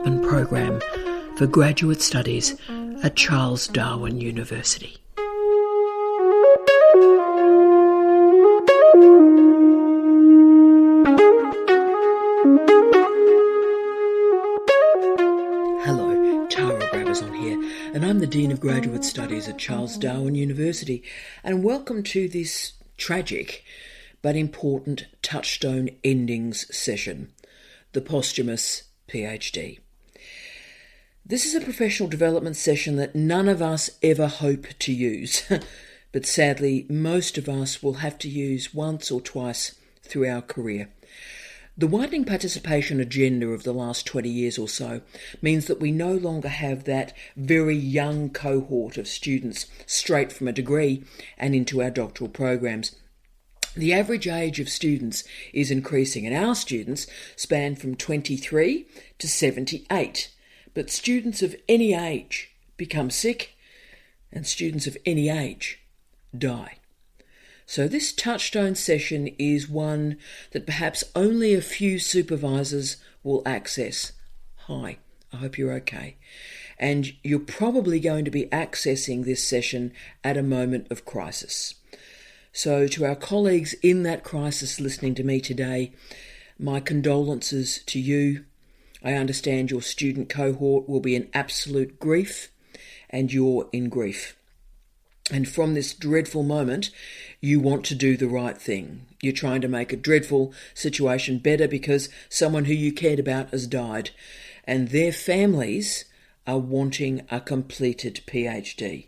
Development Program for Graduate Studies at Charles Darwin University. Hello, Tara Brabazon here, and I'm the Dean of Graduate Studies at Charles Darwin University, and welcome to this tragic but important Touchstone endings session, the Posthumous PhD. This is a professional development session that none of us ever hope to use, but sadly most of us will have to use once or twice through our career. The widening participation agenda of the last 20 years or so means that we no longer have that very young cohort of students straight from a degree and into our doctoral programs. The average age of students is increasing, and our students span from 23 to 78. But students of any age become sick, and students of any age die. So this Touchstone session is one that perhaps only a few supervisors will access. Hi, I hope you're okay. And you're probably going to be accessing this session at a moment of crisis. So to our colleagues in that crisis listening to me today, my condolences to you. I understand your student cohort will be in absolute grief, and you're in grief. And from this dreadful moment, you want to do the right thing. You're trying to make a dreadful situation better because someone who you cared about has died, and their families are wanting a completed PhD.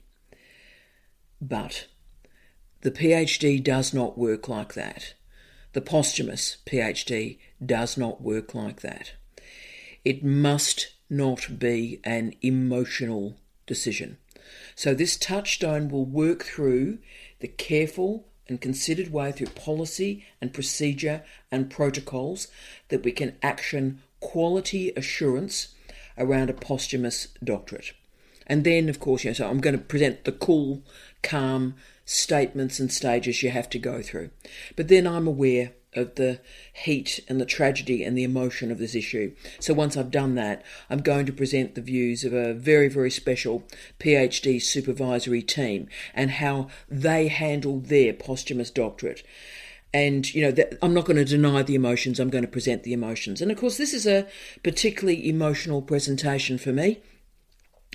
But the PhD does not work like that. The posthumous PhD does not work like that. It must not be an emotional decision. So this Touchstone will work through the careful and considered way through policy and procedure and protocols that we can action quality assurance around a posthumous doctorate. And then, of course, so I'm going to present the cool, calm statements and stages you have to go through. But then I'm aware of the heat and the tragedy and the emotion of this issue. So once I've done that, I'm going to present the views of a very, very special PhD supervisory team and how they handle their posthumous doctorate. And, I'm not going to deny the emotions, I'm going to present the emotions. And of course, this is a particularly emotional presentation for me.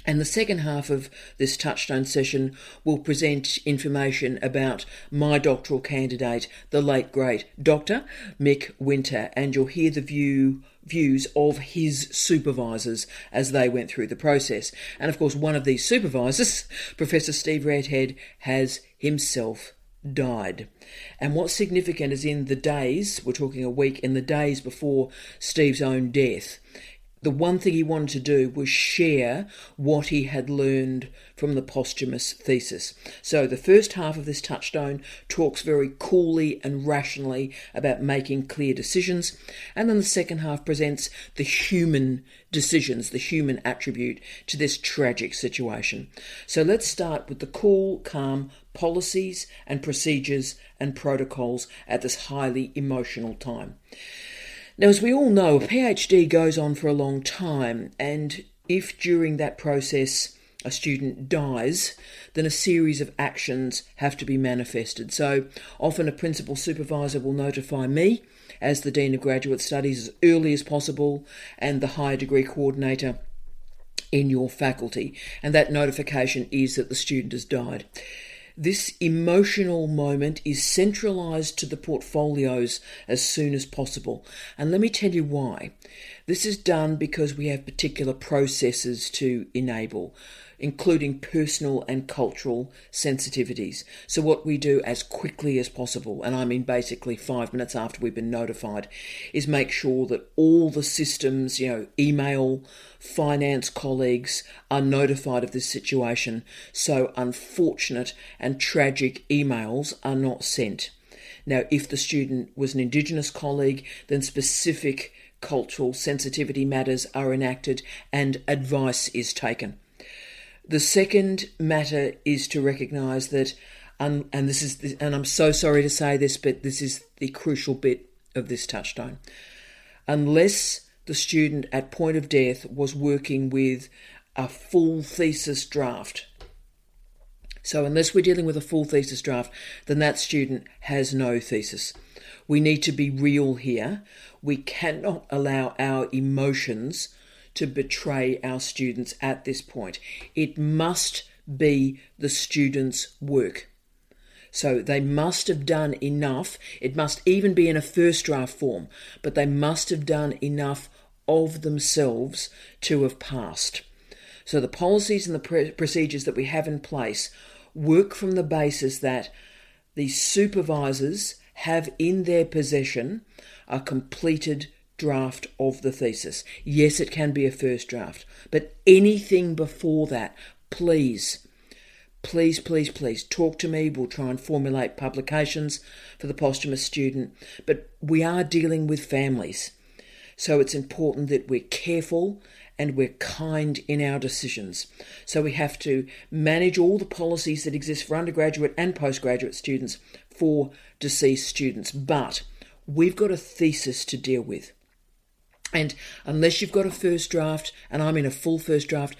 And the second half of this Touchstone session will present information about my doctoral candidate, the late great Dr. Mick Winter, and you'll hear the views of his supervisors as they went through the process. And of course, one of these supervisors, Professor Steve Redhead, has himself died. And what's significant is in the days, we're talking a week, in the days before Steve's own death, the one thing he wanted to do was share what he had learned from the posthumous thesis. So the first half of this Touchstone talks very coolly and rationally about making clear decisions, and then the second half presents the human decisions, the human attribute to this tragic situation. So let's start with the cool, calm policies and procedures and protocols at this highly emotional time. Now, as we all know, a PhD goes on for a long time, and if during that process a student dies, then a series of actions have to be manifested. So often a principal supervisor will notify me as the Dean of Graduate Studies as early as possible, and the higher degree coordinator in your faculty, and that notification is that the student has died. This emotional moment is centralised to the portfolios as soon as possible. And let me tell you why. This is done because we have particular processes to enable, including personal and cultural sensitivities. So what we do as quickly as possible, and I mean basically 5 minutes after we've been notified, is make sure that all the systems, email, finance colleagues are notified of this situation, so unfortunate and tragic emails are not sent. Now, if the student was an Indigenous colleague, then specific cultural sensitivity matters are enacted and advice is taken. The second matter is to recognise that, and I'm so sorry to say this, but this is the crucial bit of this Touchstone. Unless the student at point of death was working with a full thesis draft. So unless we're dealing with a full thesis draft, then that student has no thesis. We need to be real here. We cannot allow our emotions to betray our students at this point. It must be the student's work. So they must have done enough. It must even be in a first draft form, but they must have done enough of themselves to have passed. So the policies and the procedures that we have in place work from the basis that the supervisors have in their possession a completed draft of the thesis. Yes, it can be a first draft, but anything before that, please talk to me. We'll try and formulate publications for the posthumous student, but we are dealing with families. So it's important that we're careful and we're kind in our decisions. So we have to manage all the policies that exist for undergraduate and postgraduate students for deceased students. But we've got a thesis to deal with. And unless you've got a first draft, and I'm in a full first draft,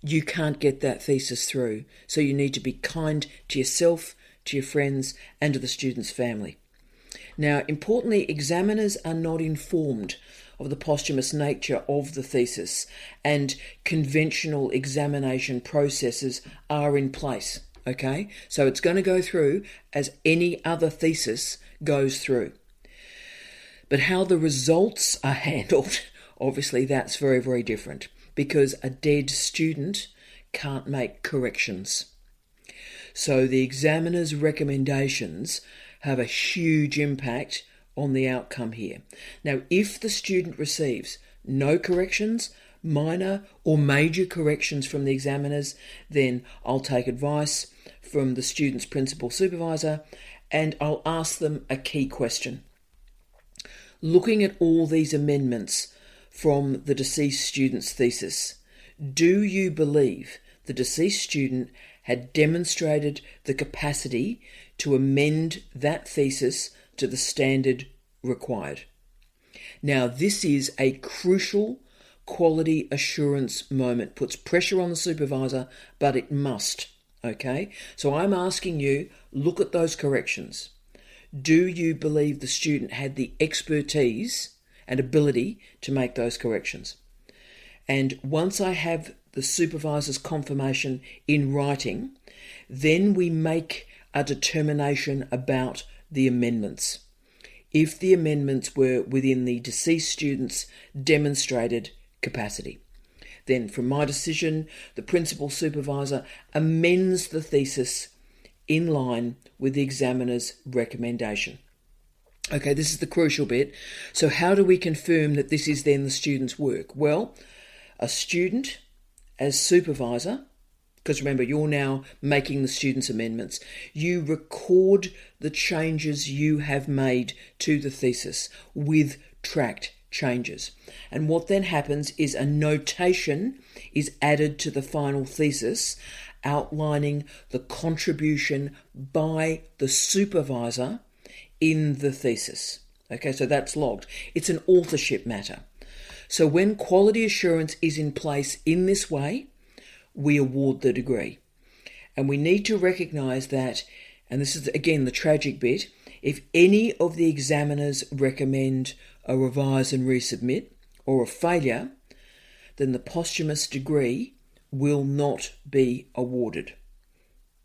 you can't get that thesis through. So you need to be kind to yourself, to your friends, and to the student's family. Now, importantly, examiners are not informed of the posthumous nature of the thesis, and conventional examination processes are in place, okay? So it's going to go through as any other thesis goes through. But how the results are handled, obviously that's very, very different, because a dead student can't make corrections. So the examiner's recommendations have a huge impact on the outcome here. Now, if the student receives no corrections, minor or major corrections from the examiners, then I'll take advice from the student's principal supervisor and I'll ask them a key question. Looking at all these amendments from the deceased student's thesis, do you believe the deceased student had demonstrated the capacity to amend that thesis to the standard required? Now, this is a crucial quality assurance moment. Puts pressure on the supervisor, but it must, okay? So I'm asking you, look at those corrections. Do you believe the student had the expertise and ability to make those corrections? And once I have the supervisor's confirmation in writing, then we make a determination about the amendments. If the amendments were within the deceased student's demonstrated capacity, then from my decision, the principal supervisor amends the thesis in line with the examiner's recommendation. Okay, this is the crucial bit. So how do we confirm that this is then the student's work? Well, a student as supervisor, because remember, you're now making the student's amendments, you record the changes you have made to the thesis with tracked changes. And what then happens is a notation is added to the final thesis outlining the contribution by the supervisor in the thesis. Okay, so that's logged. It's an authorship matter. So when quality assurance is in place in this way, we award the degree. And we need to recognise that, and this is again the tragic bit, if any of the examiners recommend a revise and resubmit or a failure, then the posthumous degree will not be awarded.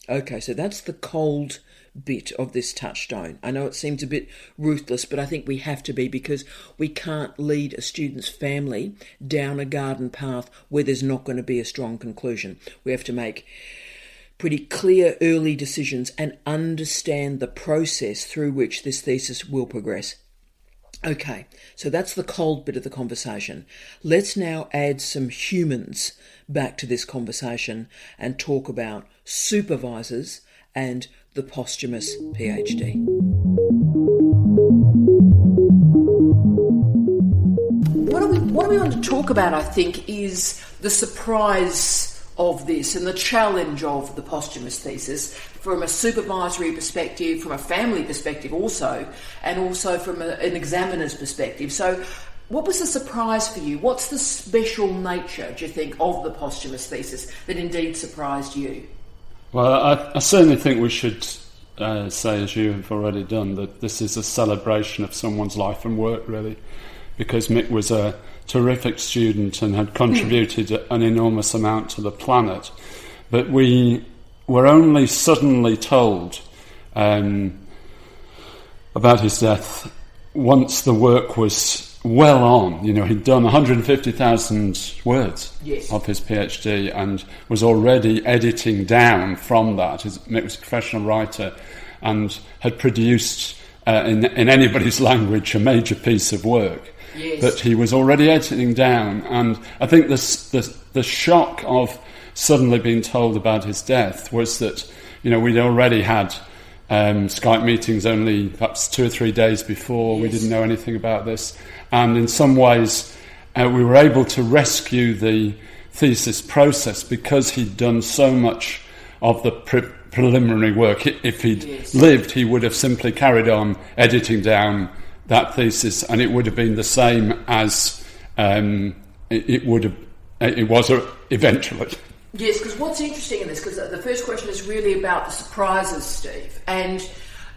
Okay, so that's the cold bit of this Touchstone. I know it seems a bit ruthless, but I think we have to be, because we can't lead a student's family down a garden path where there's not going to be a strong conclusion. We have to make pretty clear early decisions and understand the process through which this thesis will progress. Okay, so that's the cold bit of the conversation. Let's now add some humans back to this conversation and talk about supervisors and the posthumous PhD. What we want to talk about, I think, is the surprise of this and the challenge of the posthumous thesis from a supervisory perspective, from a family perspective also, and also from an examiner's perspective. So what was the surprise for you? What's the special nature, do you think, of the posthumous thesis that indeed surprised you? Well, I certainly think we should say, as you have already done, that this is a celebration of someone's life and work, really, because Mick was a terrific student and had contributed an enormous amount to the planet. But we were only suddenly told about his death once the work was well on. You know, he'd done 150,000 words of his PhD and was already editing down from that. Mick was a professional writer and had produced, in anybody's language, a major piece of work. But he was already editing down, and I think the shock of suddenly being told about his death was that, you know, we'd already had Skype meetings only perhaps 2 or 3 days before. We didn't know anything about this, and in some ways we were able to rescue the thesis process because he'd done so much of the preliminary work. If he'd lived, he would have simply carried on editing down that thesis, and it would have been the same as it was eventually. Yes, because what's interesting in this, because the first question is really about the surprises, Steve. And,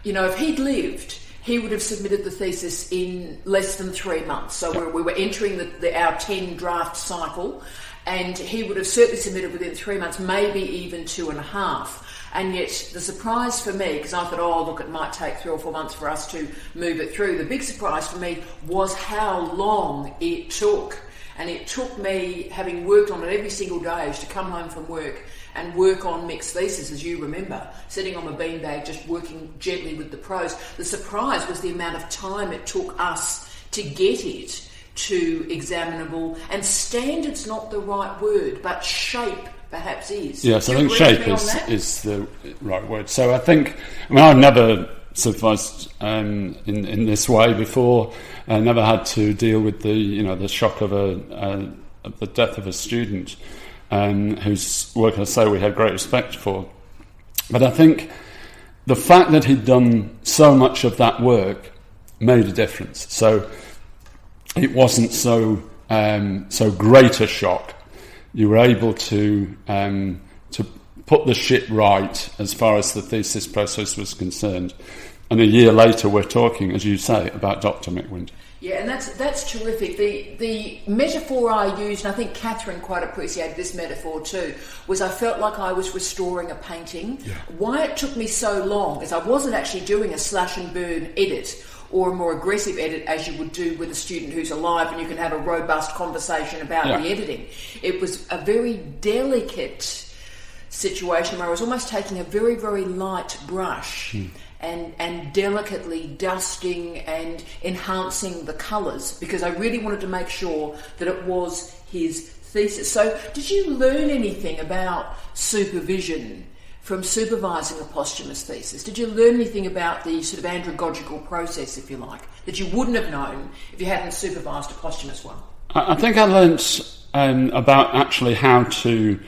you know, if he'd lived, he would have submitted the thesis in less than 3 months. So we were entering our 10 draft cycle, and he would have certainly submitted within 3 months, maybe even 2.5. And yet the surprise for me, because I thought, oh, look, it might take 3 or 4 months for us to move it through. The big surprise for me was how long it took. And it took me, having worked on it every single day, to come home from work and work on Mick's thesis, as you remember, sitting on a beanbag, just working gently with the prose. The surprise was the amount of time it took us to get it to examinable, and standard's not the right word, but shape perhaps is. Yes, I think shape is the right word. So I think, I've never supervised in this way before. I never had to deal with the shock of the death of a student whose work, I say, we had great respect for. But I think the fact that he'd done so much of that work made a difference. So it wasn't so great a shock. You were able to put the ship right as far as the thesis process was concerned. And a year later, we're talking, as you say, about Dr. Mick Winter. Yeah, and that's terrific. The metaphor I used, and I think Catherine quite appreciated this metaphor too, was I felt like I was restoring a painting. Yeah. Why it took me so long is I wasn't actually doing a slash and burn edit or a more aggressive edit as you would do with a student who's alive and you can have a robust conversation about the editing. It was a very delicate situation where I was almost taking a very, very light brush and delicately dusting and enhancing the colours, because I really wanted to make sure that it was his thesis. So did you learn anything about supervision from supervising a posthumous thesis? Did you learn anything about the sort of andragogical process, if you like, that you wouldn't have known if you hadn't supervised a posthumous one? I think I learnt about actually how to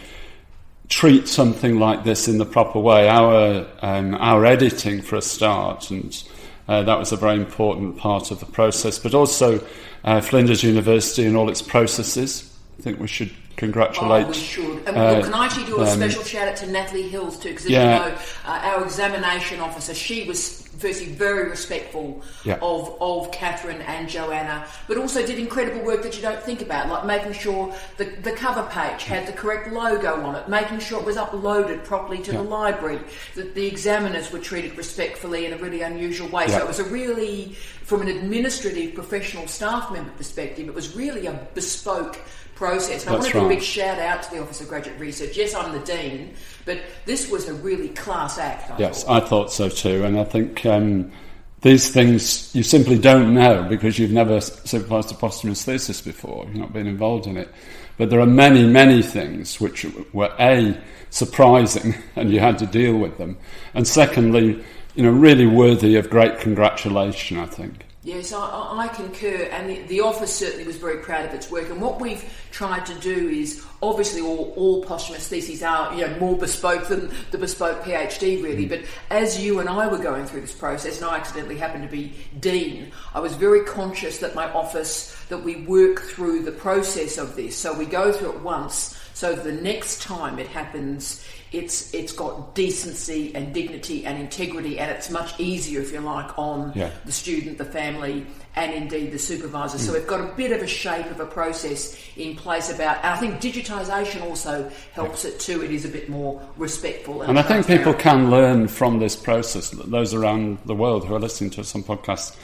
treat something like this in the proper way. Our editing, for a start, and that was a very important part of the process, but also Flinders University and all its processes. I think we should congratulate. Oh, we should. And can I actually do a special shout out to Natalie Hills too, because as you know, our examination officer, she was firstly very respectful of Catherine and Joanna, but also did incredible work that you don't think about, like making sure the cover page had the correct logo on it, making sure it was uploaded properly to the library, that the examiners were treated respectfully in a really unusual way. So it was a really, from an administrative professional staff member perspective, it was really a bespoke process. And I want to do a big shout out to the Office of Graduate Research. Yes, I'm the Dean, but this was a really class act. I thought so too, and I think these things you simply don't know because you've never supervised a posthumous thesis before, you've not been involved in it. But there are many, many things which were surprising and you had to deal with them, and secondly, really worthy of great congratulation, I think. Yes, I concur, and the office certainly was very proud of its work. And what we've tried to do is, obviously, all posthumous theses are more bespoke than the bespoke PhD, really. But as you and I were going through this process, and I accidentally happened to be dean, I was very conscious that my office, that we work through the process of this. So we go through it once, so the next time it happens, it's got decency and dignity and integrity, and it's much easier, if you like, on the student, the family, and indeed the supervisor. So we've got a bit of a shape of a process in place about, and I think digitisation also helps it too. It is a bit more respectful. And I think people can learn from this process. Those around the world who are listening to some podcasts,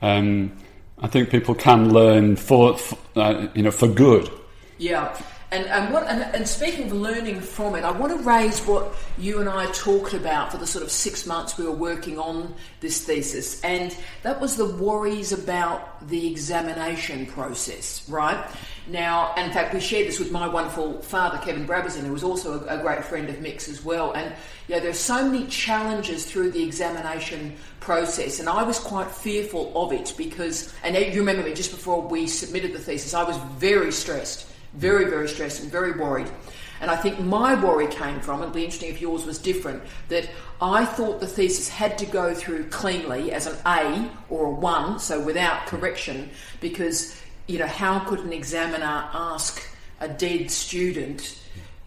I think people can learn for good. Yeah. And speaking of learning from it, I want to raise what you and I talked about for the sort of 6 months we were working on this thesis, and that was the worries about the examination process, right? Now, in fact, we shared this with my wonderful father, Kevin Brabazon, who was also a great friend of Mick's as well, and there are so many challenges through the examination process, and I was quite fearful of it because, and you remember me, just before we submitted the thesis, I was very stressed. Very, very stressed and very worried. And I think my worry came from, it'd be interesting if yours was different, that I thought the thesis had to go through cleanly as an A or a 1, so without correction, because, how could an examiner ask a dead student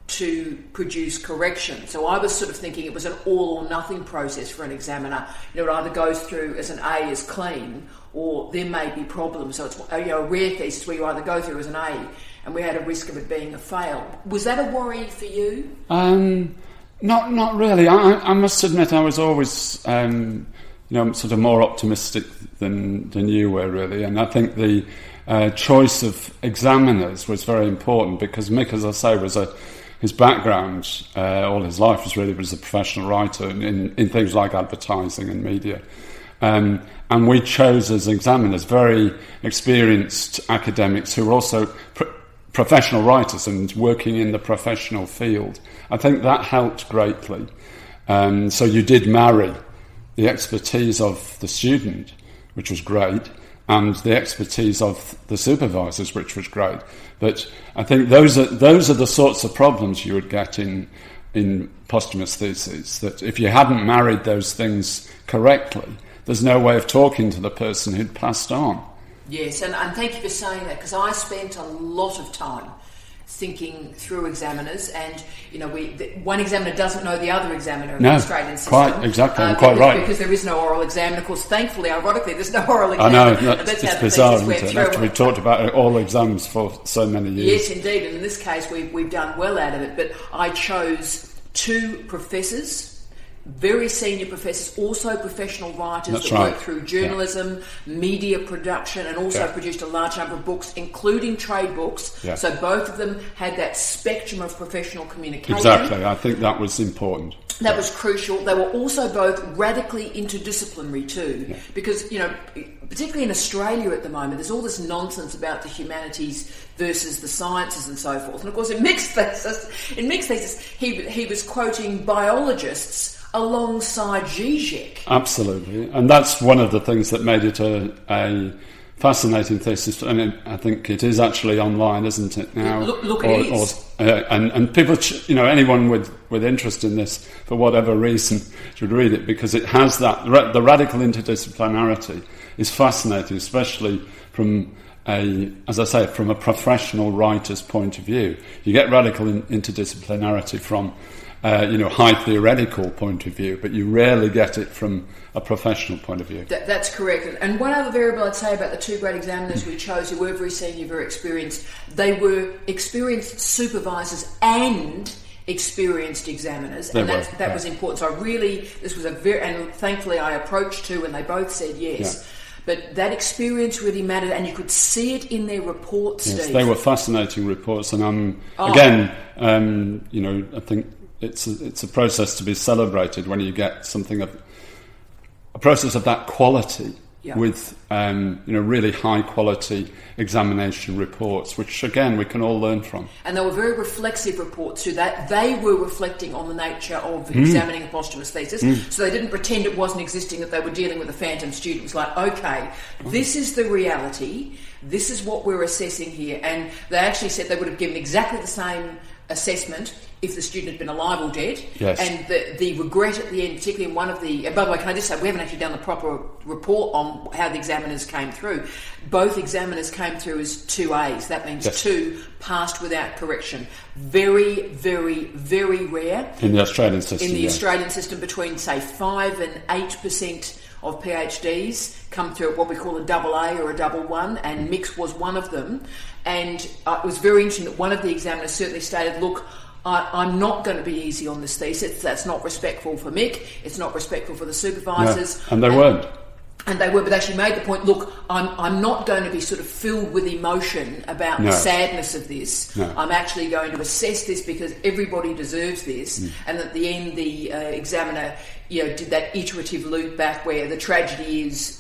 to produce correction? So I was sort of thinking it was an all or nothing process for an examiner. It either goes through as an A as clean, or there may be problems. So it's a rare thesis where you either go through as an A, and we had a risk of it being a fail. Was that a worry for you? Not really. I must admit I was always sort of more optimistic than you were, really. And I think the choice of examiners was very important because Mick, as I say, his background all his life was a professional writer in things like advertising and media. And we chose as examiners very experienced academics who were also professional writers and working in the professional field. I think that helped greatly. So you did marry the expertise of the student, which was great, and the expertise of the supervisors, which was great. But I think those are the sorts of problems you would get in posthumous theses, that if you hadn't married those things correctly, there's no way of talking to the person who'd passed on. Yes, and thank you for saying that, because I spent a lot of time thinking through examiners, and one examiner doesn't know the other examiner in the Australian system. Quite exactly, quite right. Because there is no oral exam, and of course, thankfully, ironically, there's no oral exam. I know, it's bizarre, isn't it? After we've talked about all exams for so many years. Yes, indeed, and in this case, we've done well out of it, but I chose 2 professors, very senior professors, also professional writers that work through journalism, media production, and also produced a large number of books, including trade books. Yeah. So both of them had that spectrum of professional communication. Exactly, I think that was important. That was crucial. They were also both radically interdisciplinary too, because, particularly in Australia at the moment, there's all this nonsense about the humanities versus the sciences and so forth. And of course, in Mick's thesis, he was quoting biologists alongside Zizek. Absolutely, and that's one of the things that made it a fascinating thesis. And I think it is actually online, isn't it now? Look, it is. And people, anyone with interest in this, for whatever reason, should read it, because it has that the radical interdisciplinarity is fascinating, especially from from a professional writer's point of view. You get radical interdisciplinarity from high theoretical point of view, but you rarely get it from a professional point of view. That's correct. And one other variable I'd say about the 2 great examiners we chose, who were very senior, very experienced, they were experienced supervisors and experienced examiners, and that was important. So this was and thankfully I approached 2 and they both said yes. Yeah. But that experience really mattered, and you could see it in their reports, Steve. Yes, they were fascinating reports, and I think it's a process to be celebrated when you get a process of that quality with really high quality examination reports, which again we can all learn from. And they were very reflexive reports too. That they were reflecting on the nature of examining a posthumous thesis, so they didn't pretend it wasn't existing, that they were dealing with a phantom student. It was like, okay, this is the reality, this is what we're assessing here. And they actually said they would have given exactly the same assessment if the student had been alive or dead. Yes. And the regret at the end, particularly in one of the... by the way, can I just say, we haven't actually done the proper report on how the examiners came through. Both examiners came through as 2 A's. That means 2 passed without correction. Very, very, very rare. In the Australian system, In the Australian system, between, say, 5 and 8% of PhDs come through at what we call a double A or a double 1, and Mick's was one of them. And it was very interesting that one of the examiners certainly stated, look, I'm not going to be easy on this thesis. That's not respectful for Mick. It's not respectful for the supervisors. No, and they weren't. And they were, but actually made the point, look, I'm not going to be sort of filled with emotion about the sadness of this. No. I'm actually going to assess this because everybody deserves this. And at the end, the examiner, did that iterative loop back where the tragedy is,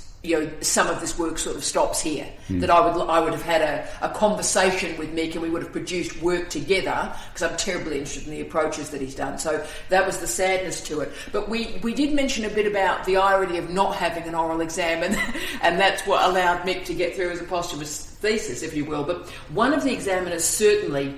some of this work sort of stops here. That I would have had a conversation with Mick and we would have produced work together, because I'm terribly interested in the approaches that he's done. So that was the sadness to it. But we did mention a bit about the irony of not having an oral exam, and that's what allowed Mick to get through as a posthumous thesis, if you will. But one of the examiners certainly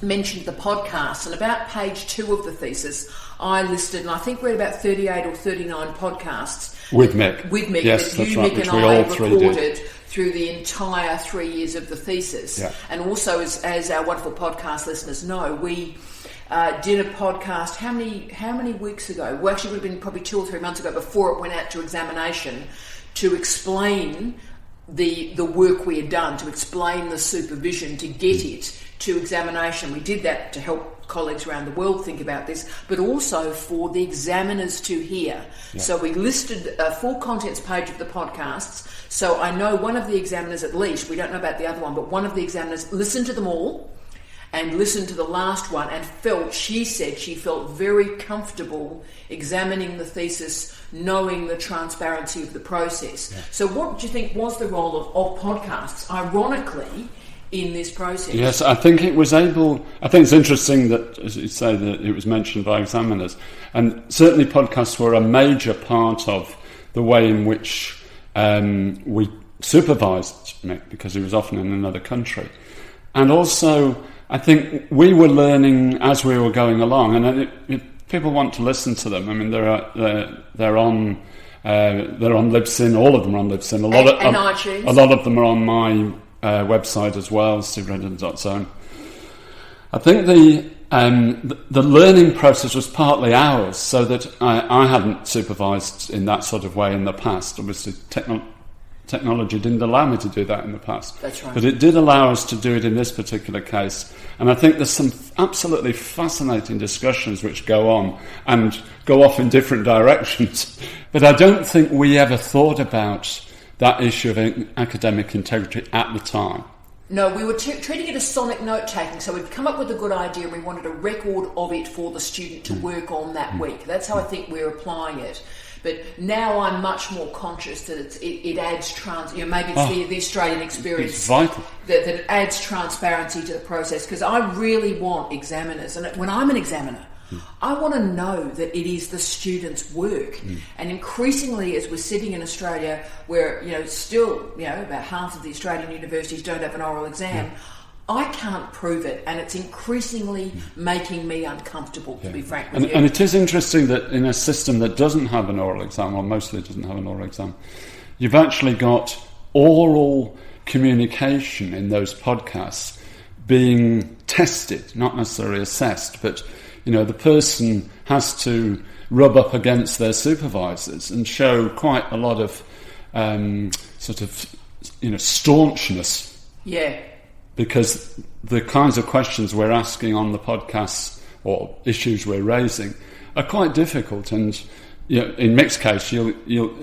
mentioned the podcast, and about page 2 of the thesis I listed, and I think we're at about 38 or 39 podcasts with Mick. Yes, that you, Mick, and I recorded through the entire 3 years of the thesis. Yeah. And also, as our wonderful podcast listeners know, we did a podcast how many weeks ago? Well, actually, it would have been probably 2 or 3 months ago, before it went out to examination, to explain the work we had done, to explain the supervision, to get it to examination. We did that to help colleagues around the world think about this, but also for the examiners to hear. Yeah. So we listed a full contents page of the podcasts. So I know one of the examiners, at least, we don't know about the other one, but one of the examiners listened to them all and listened to the last one and she said she felt very comfortable examining the thesis, knowing the transparency of the process. Yeah. So what do you think was the role of podcasts, ironically, in this process? Yes, I think it's interesting that, as you say, that it was mentioned by examiners, and certainly podcasts were a major part of the way in which we supervised Mick, because he was often in another country. And also, I think we were learning as we were going along, and people want to listen to them. I mean, they're on Libsyn. All of them are on Libsyn. And iTunes. A lot of them are on my website as well, supervising.zone. I think the learning process was partly ours, so that I hadn't supervised in that sort of way in the past. Obviously, technology didn't allow me to do that in the past. That's right. But it did allow us to do it in this particular case. And I think there's some absolutely fascinating discussions which go on and go off in different directions. But I don't think we ever thought about that issue of academic integrity at the time. No, we were treating it as sonic note-taking, so we've come up with a good idea and we wanted a record of it for the student to work on that week. That's how I think we're applying it. But now I'm much more conscious that it adds maybe it's the Australian experience. It's vital. That it adds transparency to the process, because I really want examiners, and when I'm an examiner, I want to know that it is the student's work. And increasingly, as we're sitting in Australia, where still about half of the Australian universities don't have an oral exam, I can't prove it, and it's increasingly making me uncomfortable, to be frank with you. And it is interesting that in a system that doesn't have an oral exam, or mostly doesn't have an oral exam, you've actually got oral communication in those podcasts being tested, not necessarily assessed, but the person has to rub up against their supervisors and show quite a lot of staunchness. Yeah. Because the kinds of questions we're asking on the podcasts or issues we're raising are quite difficult. And in Mick's case, you'll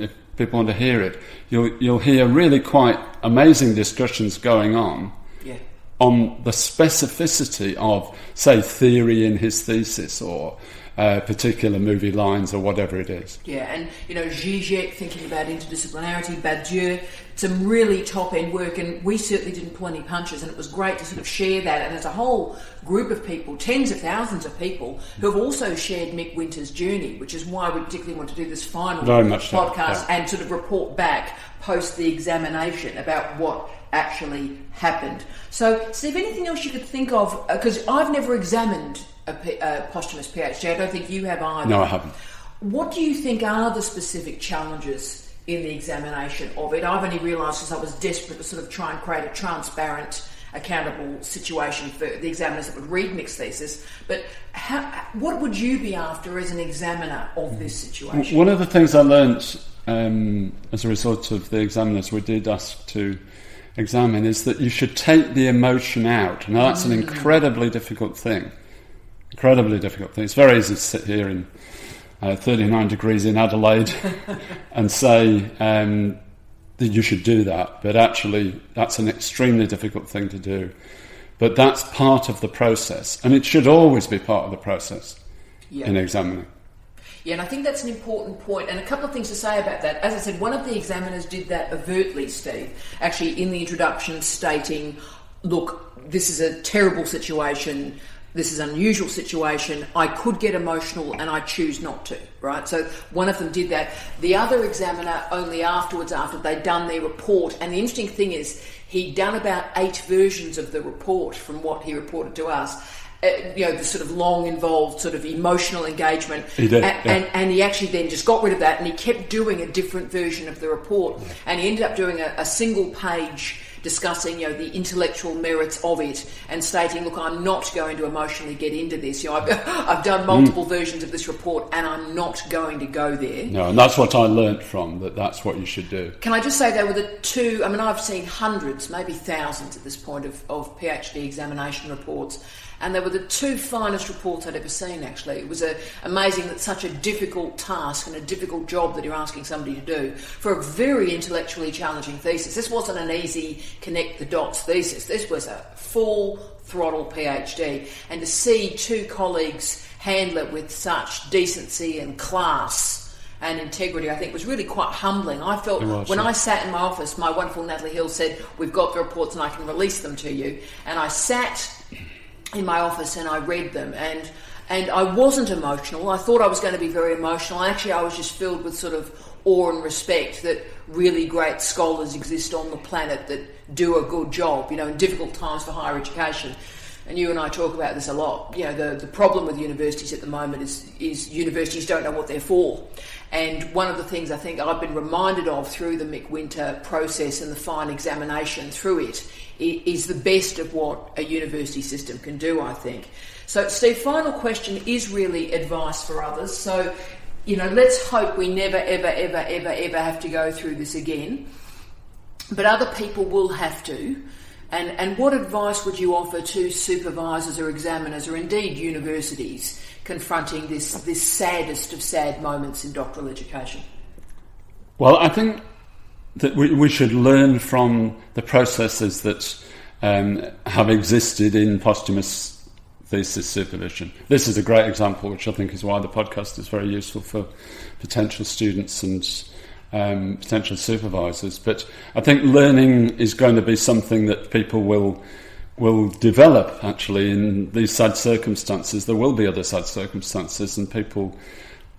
if people want to hear it, you'll hear really quite amazing discussions going on. Yeah. On the specificity of, say, theory in his thesis, or particular movie lines or whatever it is. Yeah, and Zizek, thinking about interdisciplinarity, Badiou, some really top-end work, and we certainly didn't pull any punches, and it was great to sort of share that. And there's a whole group of people, tens of thousands of people, who have also shared Mick Winter's journey, which is why we particularly want to do this final podcast and sort of report back post the examination about what actually happened. So, Steve, anything else you could think of? Because I've never examined a posthumous PhD. I don't think you have either. No, I haven't. What do you think are the specific challenges in the examination of it? I've only realised because I was desperate to sort of try and create a transparent, accountable situation for the examiners that would read Mick's thesis. But what would you be after as an examiner of this situation? One of the things I learnt as a result of the examiners we did ask to examine is that you should take the emotion out. Now, that's an incredibly difficult thing. It's very easy to sit here in 39 degrees in Adelaide and say that you should do that, but actually that's an extremely difficult thing to do. But that's part of the process, and it should always be part of the process in examining. Yeah, and I think that's an important point, and a couple of things to say about that. As I said, one of the examiners did that overtly, Steve, actually in the introduction, stating, look, this is a terrible situation, this is an unusual situation, I could get emotional and I choose not to, right? So one of them did that. The other examiner only afterwards, after they'd done their report, and the interesting thing is he'd done about 8 versions of the report from what he reported to us, the sort of long involved sort of emotional engagement. He did, and he actually then just got rid of that, and he kept doing a different version of the report, and he ended up doing a single page discussing the intellectual merits of it and stating, look, I'm not going to emotionally get into this. I've done multiple versions of this report and I'm not going to go there. No, and that's what I learnt from, that's what you should do. Can I just say they were the two, I've seen hundreds, maybe thousands at this point of PhD examination reports, and they were the 2 finest reports I'd ever seen, actually. It was amazing that such a difficult task and a difficult job that you're asking somebody to do for a very intellectually challenging thesis. This wasn't an easy connect the dots thesis. This was a full throttle PhD. And to see 2 colleagues handle it with such decency and class and integrity, I think was really quite humbling. I felt I sat in my office, my wonderful Natalie Hill said, we've got the reports and I can release them to you. And I sat in my office and I read them, and I wasn't emotional. I thought I was going to be very emotional. Actually, I was just filled with sort of awe and respect that really great scholars exist on the planet that do a good job, in difficult times for higher education. And you and I talk about this a lot. The problem with universities at the moment is universities don't know what they're for. And one of the things I think I've been reminded of through the Mick Winter process and the fine examination through it is the best of what a university system can do, I think. So, Steve, final question is really advice for others. So, let's hope we never, ever, ever, ever, ever have to go through this again. But other people will have to. And what advice would you offer to supervisors or examiners or indeed universities confronting this saddest of sad moments in doctoral education? Well, I think that we should learn from the processes that have existed in posthumous thesis supervision. This is a great example, which I think is why the podcast is very useful for potential students and potential supervisors. But I think learning is going to be something that people will develop, actually, in these sad circumstances. There will be other sad circumstances, and people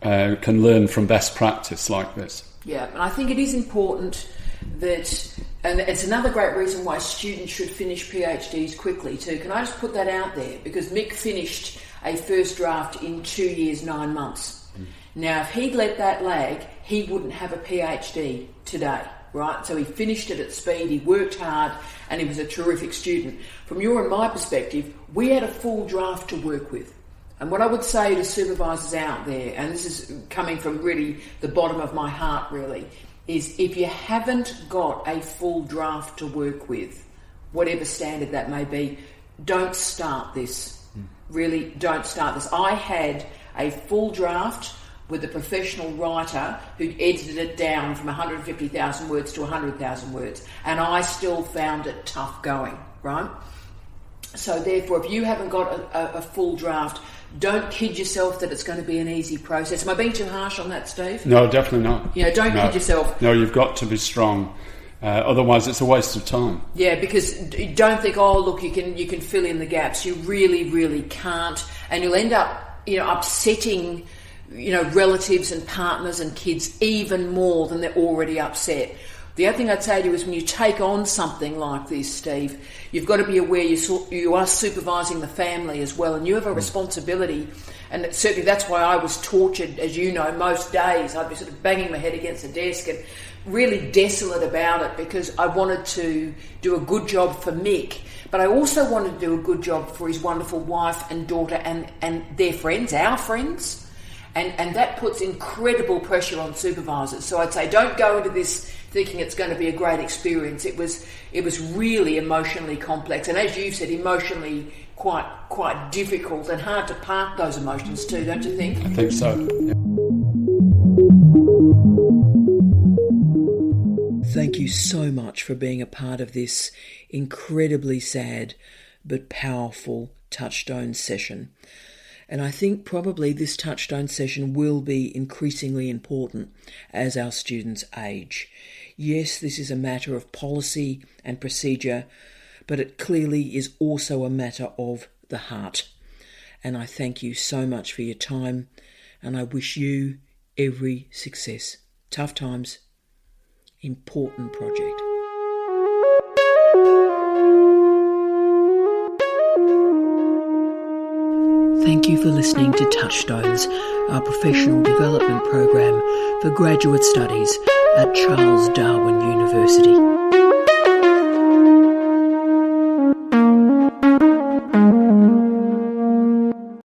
can learn from best practice like this. Yeah, and I think it is important that, and it's another great reason why students should finish PhDs quickly too. Can I just put that out there? Because Mick finished a first draft in 2 years, 9 months. Now, if he'd let that lag, he wouldn't have a PhD today, right? So he finished it at speed, he worked hard, and he was a terrific student. From your and my perspective, we had a full draft to work with. And what I would say to supervisors out there, and this is coming from really the bottom of my heart really, is if you haven't got a full draft to work with, whatever standard that may be, don't start this. Really, don't start this. I had a full draft with a professional writer who edited it down from 150,000 words to 100,000 words, and I still found it tough going, right? So therefore, if you haven't got a full draft, don't kid yourself that it's going to be an easy process. Am I being too harsh on that, Steve? No, definitely not. Don't kid yourself. No, you've got to be strong. Otherwise, it's a waste of time. Yeah, because don't think, oh, look, you can fill in the gaps. You really, really can't, and you'll end up, upsetting, relatives and partners and kids even more than they're already upset. The other thing I'd say to you is when you take on something like this, Steve, you've got to be aware you are supervising the family as well, and you have a responsibility. And certainly that's why I was tortured, as you know, most days. I'd be sort of banging my head against the desk and really desolate about it, because I wanted to do a good job for Mick, but I also wanted to do a good job for his wonderful wife and daughter and their friends, our friends. And that puts incredible pressure on supervisors. So I'd say don't go into this thinking it's going to be a great experience. It was really emotionally complex, and as you said, emotionally quite difficult and hard to park those emotions too, don't you think? I think so. Yeah. Thank you so much for being a part of this incredibly sad but powerful Touchstone session. And I think probably this Touchstone session will be increasingly important as our students age. Yes, this is a matter of policy and procedure, but it clearly is also a matter of the heart. And I thank you so much for your time, and I wish you every success. Tough times, important project. Thank you for listening to Touchstones, our professional development program for graduate studies at Charles Darwin University.